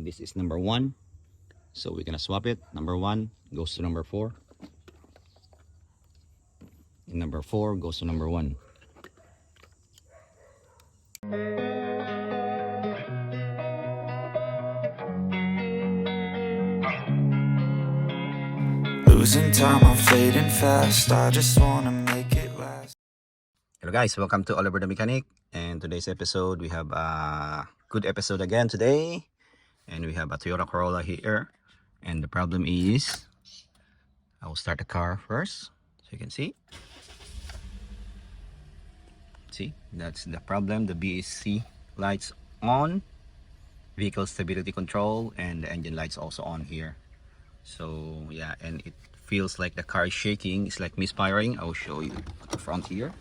this is number 1, so we're gonna swap it. Number 1 goes to number 4, and number 4 goes to number 1. Losing time, I'm fading fast. I just wanna make it last. Hello guys, welcome to Oliver the Mechanic, and today's episode we have a good episode again today, and we have a Toyota Corolla here. And the problem is, I will start the car first so you can see, that's the problem. The VSC lights on, vehicle stability control, and the engine lights also on here. So yeah, and it feels like the car is shaking. It's like misfiring. I will show you at the front here.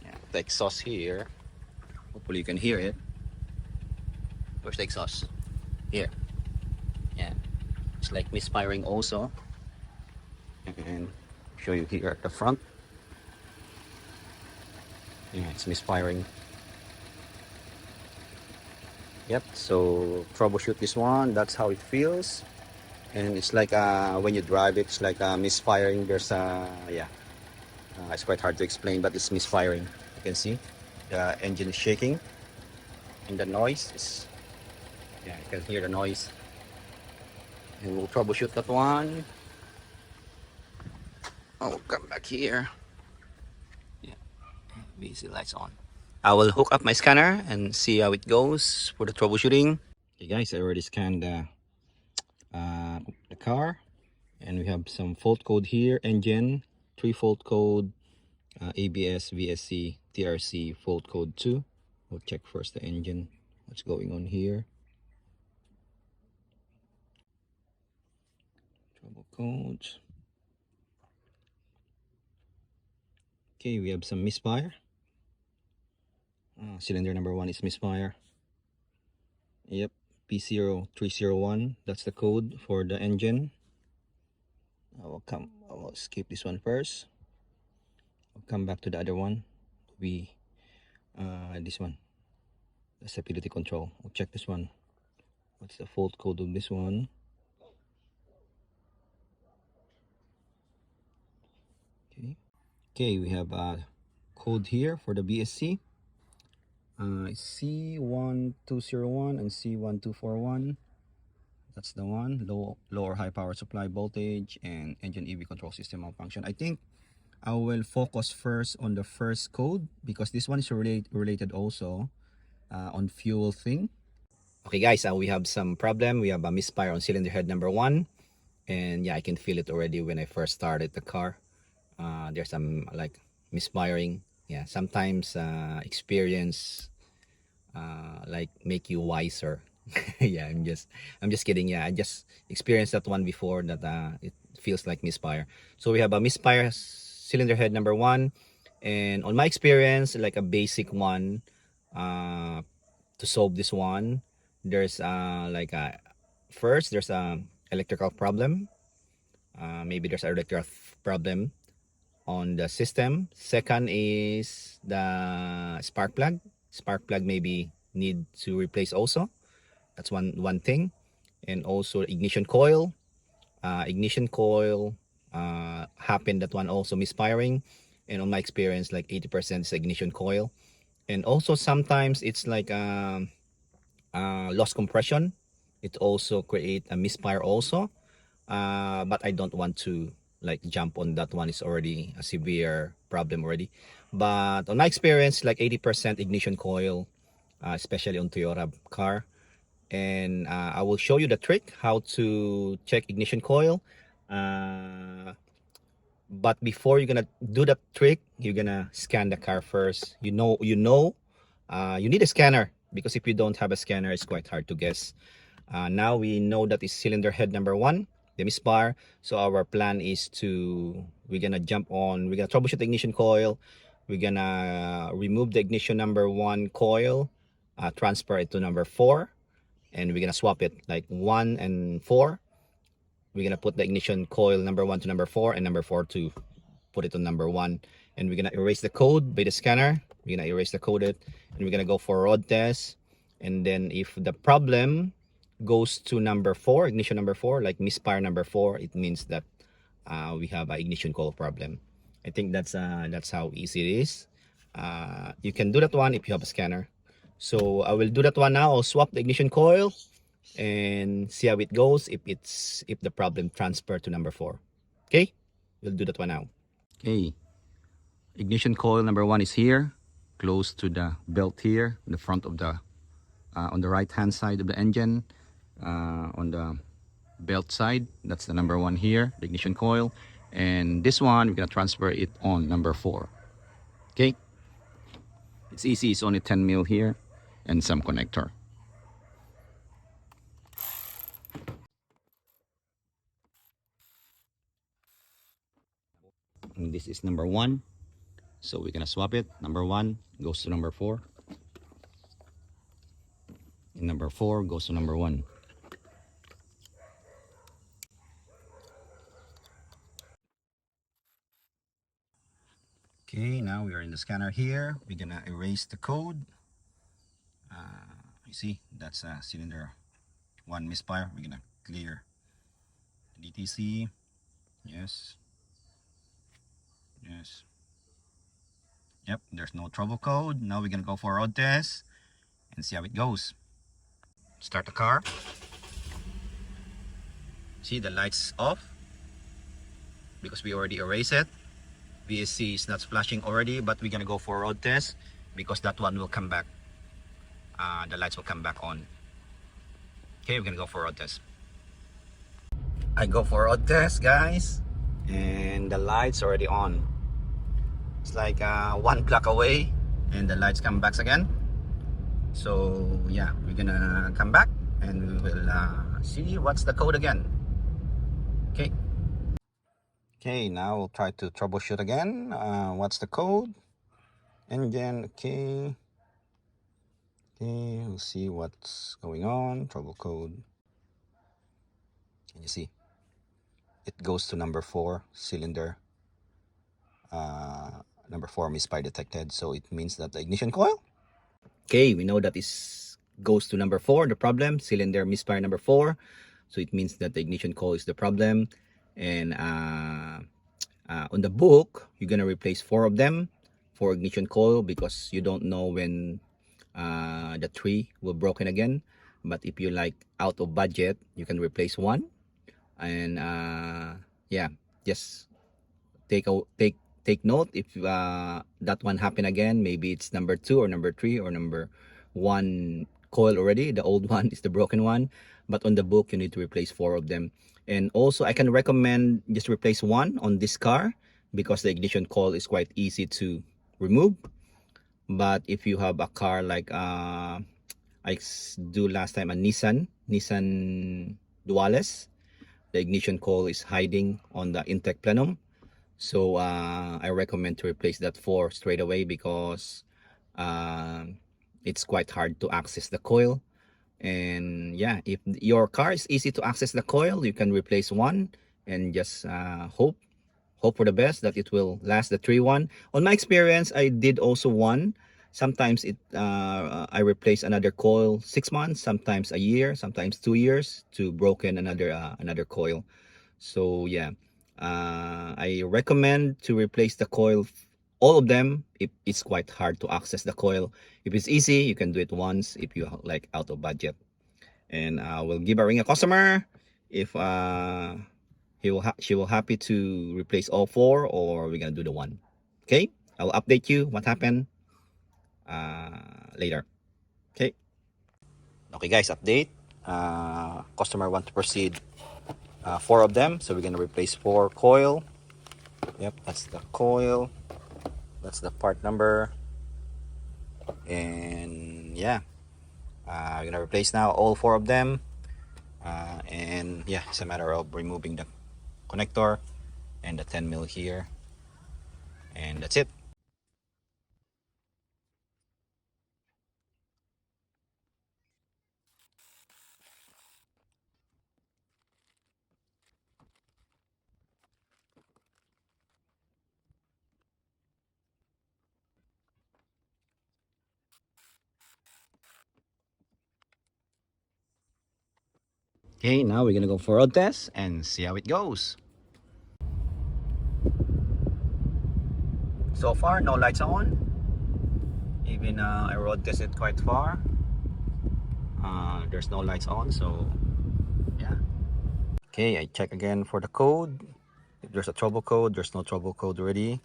Yeah, the exhaust here, hopefully you can hear it. Where's the exhaust? Here. Yeah, it's like misfiring also. And show you here at the front. Yeah, it's misfiring. Yep, so troubleshoot this one. That's how it feels. And it's like when you drive it, it's like misfiring. There's it's quite hard to explain, but it's misfiring. You can see the engine is shaking, and the noise is, yeah, you can hear the noise. And we'll troubleshoot that one. Oh, come back here. Yeah, VC lights on. I will hook up my scanner and see how it goes for the troubleshooting. Okay guys, I already scanned the car, and we have some fault code here. Engine 3 fault code, ABS, VSC, TRC fault code 2. We'll check first the engine, what's going on here. Trouble codes. Okay, we have some misfire. Cylinder number 1 is misfire. Yep, P0301, that's the code for the engine. I will skip this one first. I'll come back to the other one. This one, the stability control. We'll check this one. What's the fault code of this one? Okay, we have a code here for the BSC. C1201 and C1241. That's the one. Low or high power supply voltage and engine EV control system malfunction. I think I will focus first on the first code, because this one is related also on fuel thing. Okay guys, we have some problem. We have a misfire on cylinder head number 1, and yeah, I can feel it already when I first started the car. There's some like misfiring. Yeah, sometimes experience like make you wiser. Yeah, I'm just kidding. Yeah, I just experienced that one before, that it feels like misfire. So we have a misfire cylinder head number 1, and on my experience, like a basic one, to solve this one, there's first there's a electrical problem. Maybe there's an electrical problem on the system. Second is the spark plug. Spark plug maybe need to replace also. That's one thing. And also ignition coil. Happened, that one also misfiring. And on my experience, like 80% is ignition coil. And also sometimes it's like loss compression. It also create a misfire also. But I don't want to like jump on that one. It's already a severe problem already. But on my experience, like 80% ignition coil, especially on Toyota car. And I will show you the trick how to check ignition coil. But before you're gonna do that trick, you're gonna scan the car first. You need a scanner, because if you don't have a scanner, it's quite hard to guess. Now we know that is cylinder head number 1, the misfire. So our plan is we're gonna troubleshoot the ignition coil. We're gonna remove the ignition number 1 coil, transfer it to number 4, and we're gonna swap it like 1 and 4. We're gonna put the ignition coil number 1 to number 4, and number 4 to put it on number 1. And we're gonna erase the code by the scanner. We're gonna erase the code, and we're gonna go for a road test. And then if the problem goes to number 4, ignition number 4, like misfire number 4, it means that we have an ignition coil problem. I think that's how easy it is. You can do that one if you have a scanner. So I will do that one now. I'll swap the ignition coil and see how it goes if the problem transfer to number 4. Okay, we'll do that one now. Okay, ignition coil number 1 is here, close to the belt here, in the front of the on the right hand side of the engine, on the belt side. That's the number 1 here, the ignition coil. And this one, we're gonna transfer it on number 4. Okay, it's easy. It's only 10 mil here and some connector. And this is number 1, so we're gonna swap it. Number 1 goes to number 4, and number 4 goes to number 1. Okay, now we are in the scanner here. We're gonna erase the code. You see, that's a cylinder 1 misfire. We're gonna clear the DTC. Yes, yes. Yep, there's no trouble code. Now we're gonna go for a road test and see how it goes. Start the car. See, the lights off because we already erased it. VSC is not flashing already, but we're gonna go for a road test because that one will come back. The lights will come back on. Okay, we're gonna go for a road test. I go for a road test, guys, and the lights already on. It's like 1 block away, and the lights come back again. So yeah, we're gonna come back and we will see what's the code again. Okay. Okay, now we'll try to troubleshoot again. What's the code? Engine. Okay. Okay, we'll see what's going on. Trouble code. Can you see? It goes to number 4 cylinder. Number 4 misfire detected, so it means that the ignition coil. Okay, we know that is goes to number 4, the problem, cylinder misfire number 4. So it means that the ignition coil is the problem. And on the book, you're gonna replace 4 of them for ignition coil because you don't know when the 3 will broken again. But if you like out of budget, you can replace 1. And yeah, just take note if that one happen again. Maybe it's number 2 or number 3 or number 1 coil already. The old one is the broken one, but on the book you need to replace 4 of them. And also I can recommend just replace 1 on this car because the ignition coil is quite easy to remove. But if you have a car like do last time, a Nissan Duales, the ignition coil is hiding on the intake plenum. So I recommend to replace that 4 straight away because it's quite hard to access the coil. And yeah, if your car is easy to access the coil, you can replace 1 and just hope for the best that it will last the 3-1. On my experience, I did also 1. Sometimes I replace another coil 6 months, sometimes a year, sometimes 2 years to broken another coil. So yeah, I recommend to replace the coil, all of them, if it's quite hard to access the coil. If it's easy, you can do it once if you like out of budget. And we'll give a ring a customer if she will happy to replace all 4 or we're gonna do the 1. Okay, I'll update you what happened later. Okay. Okay, guys, update. Customer want to proceed 4 of them, so we're gonna replace 4 coil. Yep, that's the coil, that's the part number. And yeah, we're gonna replace now all 4 of them. And yeah, it's a matter of removing the connector and the 10 mil here, and that's it. Okay, now we're gonna go for road test and see how it goes. So far, no lights on. Even I road tested quite far. There's no lights on, so yeah. Okay, I check again for the code. If there's a trouble code, there's no trouble code already.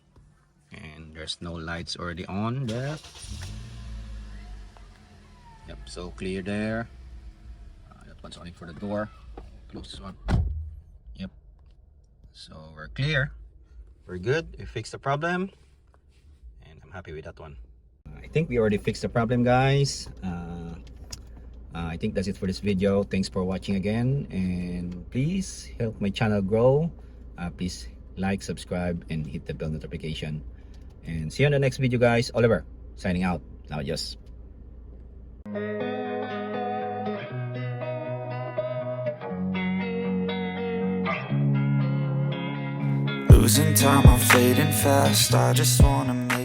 And there's no lights already on there. Yep, so clear there. That one's only for the door. Close this one. Yep. So we're clear. We're good. We fixed the problem. And I'm happy with that one. I think we already fixed the problem, guys. I think that's it for this video. Thanks for watching again. And please help my channel grow. Please like, subscribe, and hit the bell notification. And see you on the next video, guys. Oliver, signing out. Now, just. Losing time, I'm fading fast. I just wanna make